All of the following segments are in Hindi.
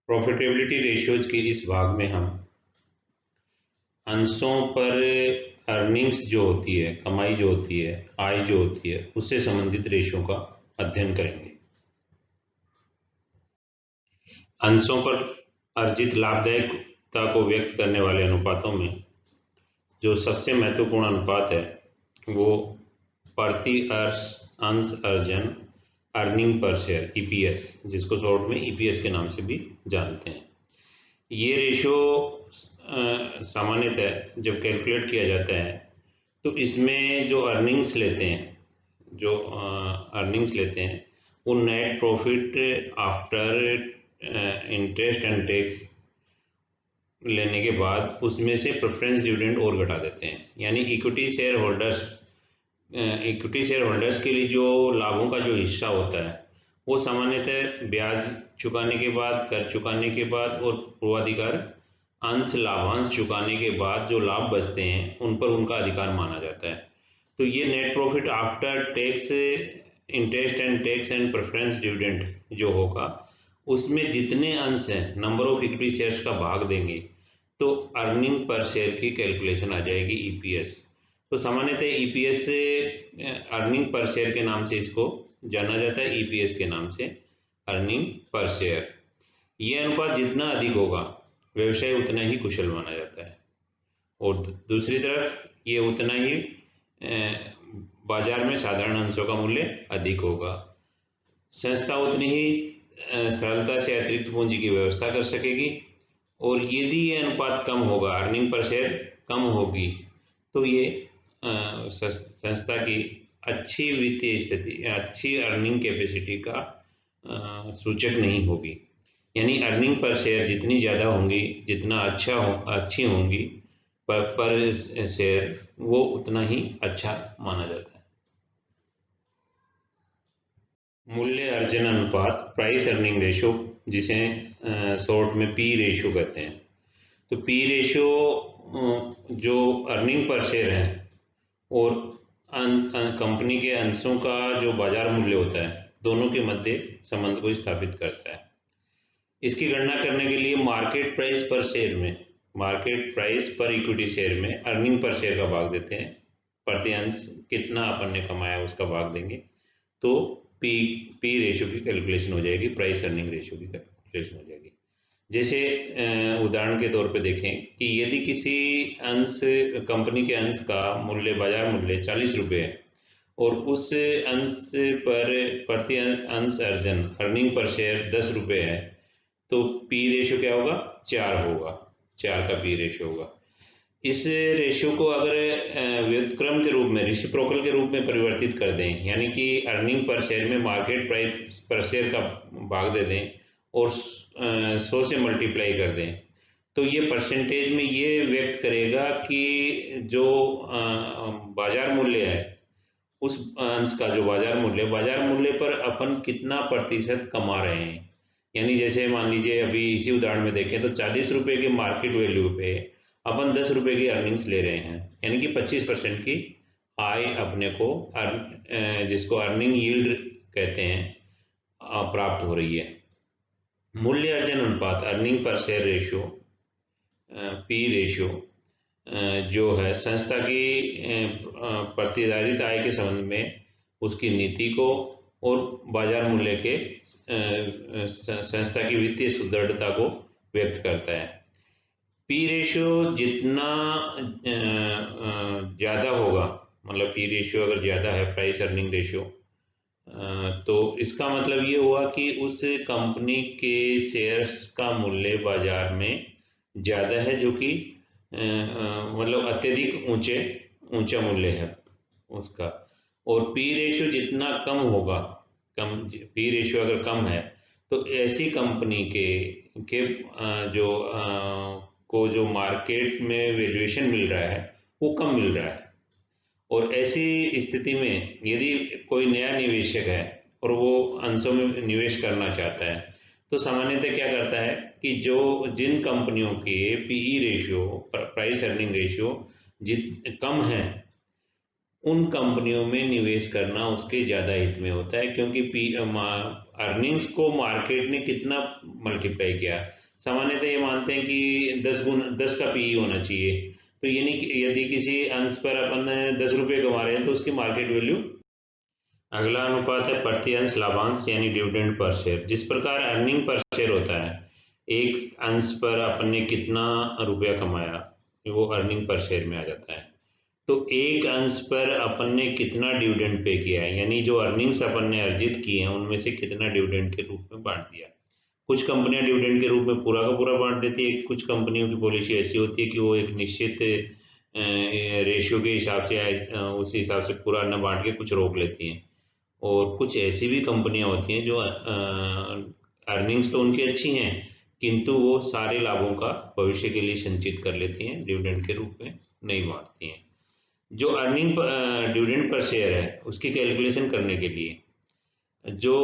प्रॉफिटेबिलिटी रेशियोज के इस भाग में हम अंशों पर अर्निंग्स जो होती है, कमाई जो होती है, आय जो होती है, उससे संबंधित रेशियो का अध्ययन करेंगे। अंशों पर अर्जित लाभदायकता को व्यक्त करने वाले अनुपातों में जो सबसे महत्वपूर्ण अनुपात है वो प्रति अंश अर्जन, अर्निंग पर शेयर, ईपीएस, जिसको शॉर्ट में ईपीएस के नाम से भी जानते हैं। ये रेशियो सामान्यतः जब कैलकुलेट किया जाता है तो इसमें जो अर्निंग्स लेते हैं वो net profit after interest and tax लेने के बाद उसमें से प्रेफरेंस डिविडेंड और घटा देते हैं। यानी इक्विटी शेयर होल्डर्स के लिए जो लाभों का जो हिस्सा होता है वो सामान्यतः ब्याज चुकाने के बाद, कर चुकाने के बाद और पूर्वाधिकार अंश लाभांश चुकाने के बाद जो लाभ बचते हैं उन पर उनका अधिकार माना जाता है। तो ये net profit after tax, interest and tax and preference dividend जो होगा उसमें जितने अंश हैं, नंबर ऑफ इक्विटी शेयर्स का भाग देंगे तो अर्निंग पर शेयर की कैलकुलेशन आ जाएगी, ईपीएस। तो सामान्यतः ईपीएस से अर्निंग पर शेयर के नाम से इसको जाना जाता है, ईपीएस के नाम से अर्निंग पर शेयर। ये अनुपात जितना अधिक होगा व्यवसाय उतना ही कुशल माना जाता है और दूसरी तरफ ये उतना ही बाजार में साधारण अंशों का मूल्य अधिक होगा। संस्था उतनी ही सरलता से अतिरिक्त पूंजी की व्यवस्था कर सकेगी और यदि ये अनुपात कम होगा, अर्निंग पर शेयर कम होगी, तो ये संस्था की अच्छी वित्तीय स्थिति, अच्छी अर्निंग कैपेसिटी का सूचक नहीं होगी। यानी अर्निंग पर शेयर जितनी ज़्यादा होंगी, जितना अच्छी होंगी पर शेयर, वो उतना ही अच्छा माना जाता है। मूल्य अर्जन अनुपात, प्राइस अर्निंग रेशियो, जिसे शॉर्ट में पी रेशियो कहते हैं। तो पी रेशियो जो अर्निंग पर शेयर है और कंपनी के अंशों का जो बाजार मूल्य होता है, दोनों के मध्य संबंध को स्थापित करता है। इसकी गणना करने के लिए मार्केट प्राइस पर शेयर में, मार्केट प्राइस पर इक्विटी शेयर में अर्निंग पर शेयर का भाग देते हैं। प्रति अंश कितना अपन ने कमाया उसका भाग देंगे तो पी रेशियो की कैलकुलेशन हो जाएगी, प्राइस अर्निंग रेशियो की कैलकुलेशन हो जाएगी। जैसे उदाहरण के तौर पे देखें कि यदि किसी अंश, कंपनी के अंश का मूल्य, बाजार मूल्य 40 रुपये है और उस अंश पर प्रति अंश अर्जन, अर्निंग पर शेयर 10 रुपये है, तो पी रेशियो क्या होगा? 4 होगा, 4 का पी रेशियो होगा। इस रेशियो को अगर व्युत्क्रम के रूप में, रेसिप्रोकल के रूप में परिवर्तित कर दें, यानी कि अर्निंग पर शेयर में मार्केट प्राइस पर शेयर का भाग दे दें और 100 से मल्टीप्लाई कर दें, तो ये परसेंटेज में ये व्यक्त करेगा कि जो बाजार मूल्य है, उस अंश का जो बाजार मूल्य पर अपन कितना प्रतिशत कमा रहे हैं। यानी जैसे मान लीजिए अभी इसी उदाहरण में देखें तो 40 रुपये के मार्केट वैल्यू पे अपन 10 रुपये की अर्निंग्स ले रहे हैं, यानी कि 25% की आय अपने को, जिसको अर्निंग यील्ड कहते हैं, प्राप्त हो रही है। मूल्य अर्जन अनुपात, earning per share ratio, P ratio, जो है संस्था की प्रतिधारित आय के संबंध में उसकी नीति को और बाजार मूल्य के संस्था की वित्तीय सुदृढ़ता को व्यक्त करता है। पी रेशियो जितना ज़्यादा होगा, मतलब पी रेशियो अगर ज़्यादा है, प्राइस अर्निंग रेशियो, तो इसका मतलब ये हुआ कि उस कंपनी के शेयर्स का मूल्य बाजार में ज़्यादा है, जो कि मतलब अत्यधिक ऊंचा मूल्य है उसका। और पी रेशियो जितना कम होगा, पी रेशियो अगर कम है तो ऐसी कंपनी के जो मार्केट में वैल्यूएशन मिल रहा है वो कम मिल रहा है। और ऐसी स्थिति में यदि कोई नया निवेशक है और वो अंशों में निवेश करना चाहता है, तो सामान्यतः क्या करता है कि जिन कंपनियों के PE ratio, price earning ratio कम है, उन कंपनियों में निवेश करना उसके ज़्यादा हित में होता है, क्योंकि अर्निंग्स को मार्केट ने कितना मल्टीप्लाई किया। सामान्यतः ये मानते हैं कि 10 का पीई होना चाहिए। तो यानी कि यदि किसी अंश पर अपन 10 रुपये कमा रहे हैं तो उसकी मार्केट वैल्यू। अगला अनुपात है प्रति अंश लाभांश यानी डिविडेंड पर शेयर। जिस प्रकार अर्निंग पर शेयर होता है, एक अंश पर अपन ने कितना रुपया कमाया, वो अर्निंग पर शेयर में आ जाता है। तो एक अंश पर अपन ने कितना डिविडेंड पे किया है, यानी जो अर्निंग्स अपन ने अर्जित की हैं उनमें से कितना डिविडेंड के रूप में बांट दिया। कुछ कंपनियां डिविडेंड के रूप में पूरा का पूरा बांट देती है, कुछ कंपनियों की पॉलिसी ऐसी होती है कि वो एक निश्चित रेशियो के हिसाब से उस हिसाब से पूरा न बांट के कुछ रोक लेती हैं। और कुछ ऐसी भी कंपनियां होती हैं जो अर्निंग्स तो उनकी अच्छी हैं, किंतु वो सारे लाभों का भविष्य के लिए संचित कर लेती हैं, डिविडेंड के रूप में नहीं बांटती हैं। जो अर्निंग डिविडेंड पर शेयर है उसकी कैलकुलेशन करने के लिए जो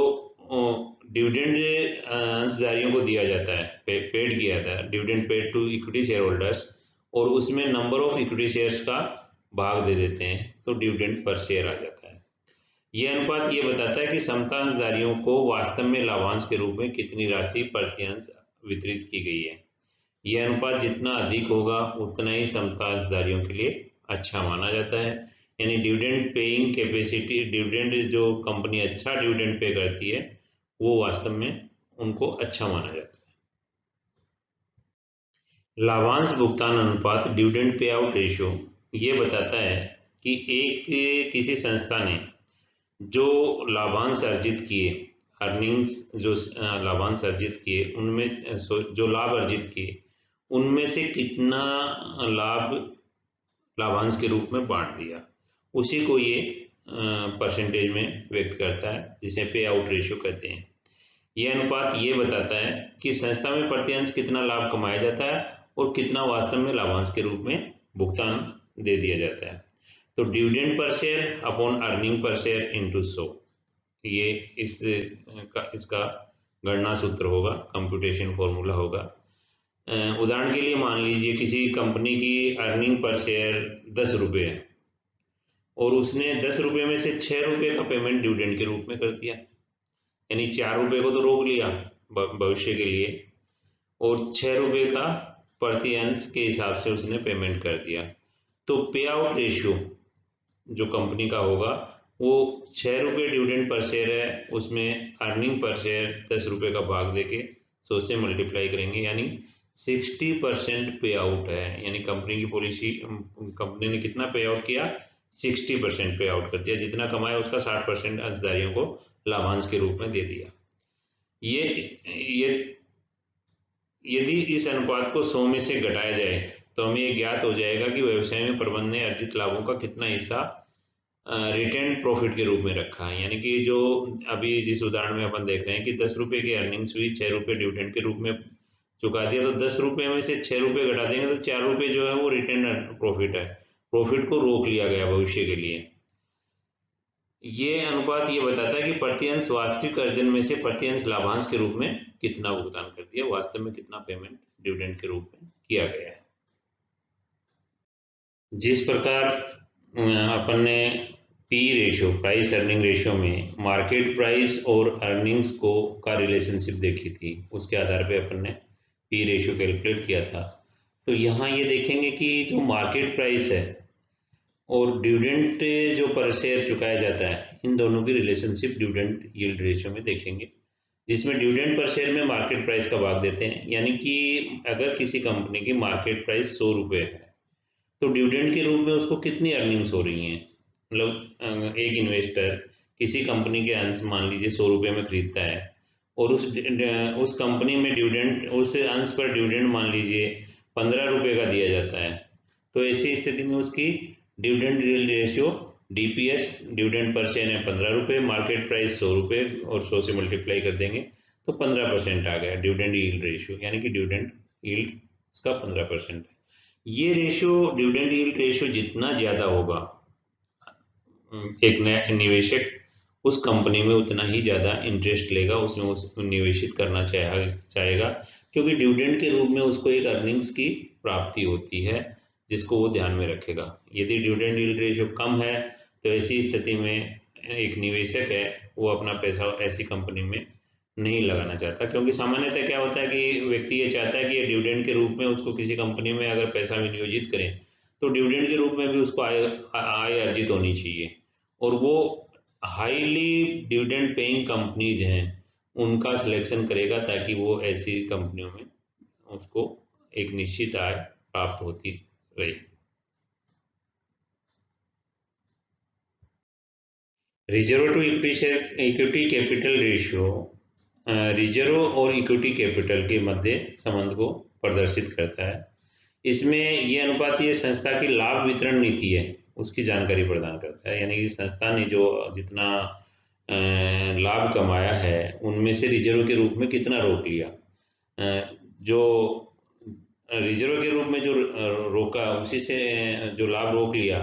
डिविडेंड अंशधारियों को दिया जाता है, पेड किया जाता है, dividend paid to equity share holders, और उसमें नंबर ऑफ इक्विटी शेयर्स का भाग दे देते हैं तो डिविडेंड पर शेयर आ जाता है। यह अनुपात ये बताता है कि समता अंशधारियों को वास्तव में लाभांश के रूप में कितनी राशि प्रति अंश वितरित की गई है। यह अनुपात जितना अधिक होगा उतना ही समता अंशधारियों के लिए अच्छा माना जाता है। यानी डिविडेंड पेइंग कैपेसिटी, डिविडेंड जो कंपनी अच्छा डिविडेंड पे करती है वो वास्तव में उनको अच्छा माना जाता है। लाभांश भुगतान अनुपात डिविडेंड पे आउट रेशियो ये बताता है कि एक किसी संस्था ने जो लाभांश अर्जित किए, अर्निंग्स जो लाभांश अर्जित किए उनमें जो लाभ अर्जित किए उनमें से कितना लाभ लाभांश के रूप में बांट दिया, उसी को ये परसेंटेज में व्यक्त करता है, जिसे पे आउट रेशियो कहते हैं। यह अनुपात ये बताता है कि संस्था में प्रति अंश कितना लाभ कमाया जाता है और कितना वास्तव में लाभांश के रूप में भुगतान दे दिया जाता है। तो dividend per share upon earning per share into 100, ये इसका गणना सूत्र होगा, कंप्यूटेशन फॉर्मूला होगा। उदाहरण के लिए मान लीजिए किसी कंपनी की अर्निंग पर शेयर 10 रुपये है और उसने 10 रुपये में से 6 रुपये का पेमेंट डिविडेंड के रूप में कर दिया, यानी 4 रुपये को तो रोक लिया भविष्य के लिए और 6 रुपये का प्रति अंश के हिसाब से उसने पेमेंट कर दिया। तो पे आउट रेशियो जो कंपनी का होगा वो 6 रुपये डिविडेंड पर शेयर है, उसमें अर्निंग पर शेयर 10 रुपये का भाग देके 100 से मल्टीप्लाई करेंगे, यानी 60% पे आउट है। यानी कंपनी की पॉलिसी, कंपनी ने कितना पे आउट किया, 60% पे आउट कर दिया, जितना कमाया उसका 60% अंशधारियों को लाभांश के रूप में दे दिया। ये यदि इस अनुपात को 100 में से घटाया जाए तो हमें ये ज्ञात हो जाएगा कि व्यवसाय में प्रबंधन ने अर्जित लाभों का कितना हिस्सा रिटेन प्रॉफिट के रूप में रखा है। यानी कि जो अभी जिस उदाहरण में अपन देख रहे हैं कि 10 रुपये की अर्निंग्स हुई, 6 रुपये डिविडेंड के रूप में चुका दिया, तो 10 रुपये में से 6 रुपये घटा देंगे तो 4 रुपये जो है वो रिटेन प्रॉफिट है, प्रॉफिट को रोक लिया गया भविष्य के लिए। ये अनुपात ये बताता है कि प्रति अंश वास्तविक अर्जन में से प्रति अंश लाभांश के रूप में कितना भुगतान कर दिया, वास्तव में कितना पेमेंट डिविडेंड के रूप में किया गया है। जिस प्रकार अपन ने P ratio, price earning ratio में मार्केट प्राइस और अर्निंग्स को का रिलेशनशिप देखी थी, उसके आधार पे अपन ने पी रेशियो कैलकुलेट किया था। तो यहाँ ये देखेंगे कि जो मार्केट प्राइस है और डिविडेंड जो पर शेयर चुकाया जाता है, इन दोनों की रिलेशनशिप डिविडेंड यील्ड रेशियो में देखेंगे, जिसमें डिविडेंड पर शेयर में मार्केट प्राइस का भाग देते हैं। यानी कि अगर किसी कंपनी की मार्केट प्राइस 100 रुपये है तो डिविडेंड के रूप में उसको कितनी अर्निंग्स हो रही हैं। मतलब एक इन्वेस्टर किसी कंपनी के अंश मान लीजिए 100 रुपये में खरीदता है और उस कंपनी में डिविडेंड, उस अंश पर डिविडेंड मान लीजिए 15 रुपये का दिया जाता है, तो ऐसी स्थिति में उसकी dividend yield ratio DPS, dividend per share है 15 रुपये, मार्केट प्राइस 100 रुपये और 100 से मल्टीप्लाई कर देंगे तो 15% आ गया डिविडेंड यील्ड रेशियो, यानी कि डिविडेंड यील्ड उसका 15% है। ये रेशियो, डिविडेंड यील्ड रेशियो जितना ज्यादा होगा, एक नया निवेशक उस कंपनी में उतना ही ज्यादा इंटरेस्ट लेगा, उसमें उसको निवेशित करना चाहेगा, क्योंकि डिविडेंड के रूप में उसको एक अर्निंग्स की प्राप्ति होती है जिसको वो ध्यान में रखेगा। यदि डिविडेंड यील्ड रेशियो कम है तो ऐसी स्थिति में एक निवेशक है वो अपना पैसा ऐसी कंपनी में नहीं लगाना चाहता, क्योंकि सामान्यतः क्या होता है कि व्यक्ति ये चाहता है कि ये डिविडेंड के रूप में उसको किसी कंपनी में अगर पैसा विनियोजित करें तो डिविडेंड के रूप में भी उसको आय अर्जित होनी चाहिए, और वो हाईली डिविडेंड पेइंग कंपनीज हैं उनका सिलेक्शन करेगा ताकि वो ऐसी कंपनियों में उसको एक निश्चित आय प्राप्त होती रहे। Reserve to equity capital ratio reserve और इक्विटी कैपिटल के मध्य संबंध को प्रदर्शित करता है। इसमें यह अनुपात ये संस्था की लाभ वितरण नीति है उसकी जानकारी प्रदान करता है, यानी कि संस्था ने जो जितना लाभ कमाया है उनमें से रिजर्व के रूप में कितना रोक लिया, जो रिजर्व के रूप में जो रोका उसी से जो लाभ रोक लिया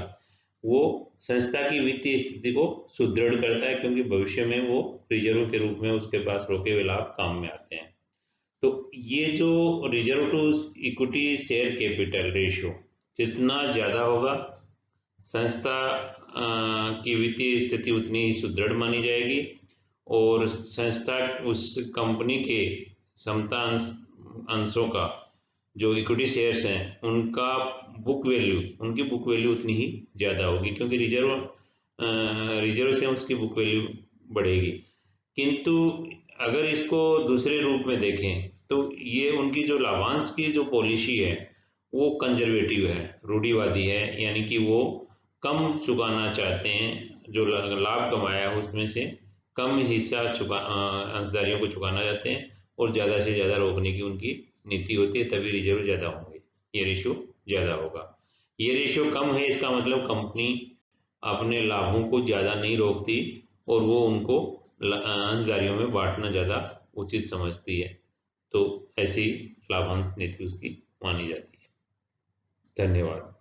वो संस्था की वित्तीय स्थिति को सुदृढ़ करता है, क्योंकि भविष्य में वो रिजर्व के रूप में उसके पास रोके हुए लाभ काम में आते हैं। तो ये जो reserve to equity share capital ratio जितना ज़्यादा होगा संस्था की वित्तीय स्थिति उतनी ही सुदृढ़ मानी जाएगी, और संस्था उस कंपनी के समता अंशों का जो इक्विटी शेयर्स हैं उनका उनकी बुक वैल्यू उतनी ही ज़्यादा होगी, क्योंकि रिजर्व से उसकी बुक वैल्यू बढ़ेगी। किंतु अगर इसको दूसरे रूप में देखें तो ये उनकी जो लाभांश की जो पॉलिसी है वो कंजर्वेटिव है, रूढ़िवादी है, यानी कि वो कम चुकाना चाहते हैं, जो लाभ कमाया है उसमें से कम हिस्सा अंशधारियों को चुकाना चाहते हैं, और ज़्यादा से ज़्यादा रोकने की उनकी नीति होती है, तभी रिजर्व ज़्यादा होंगे, ये रेशियो ज़्यादा होगा। ये रेशियो कम है इसका मतलब कंपनी अपने लाभों को ज़्यादा नहीं रोकती और वो उनको अंशधारियों में बांटना ज़्यादा उचित समझती है, तो ऐसी लाभांश नीति उसकी मानी जाती है। धन्यवाद।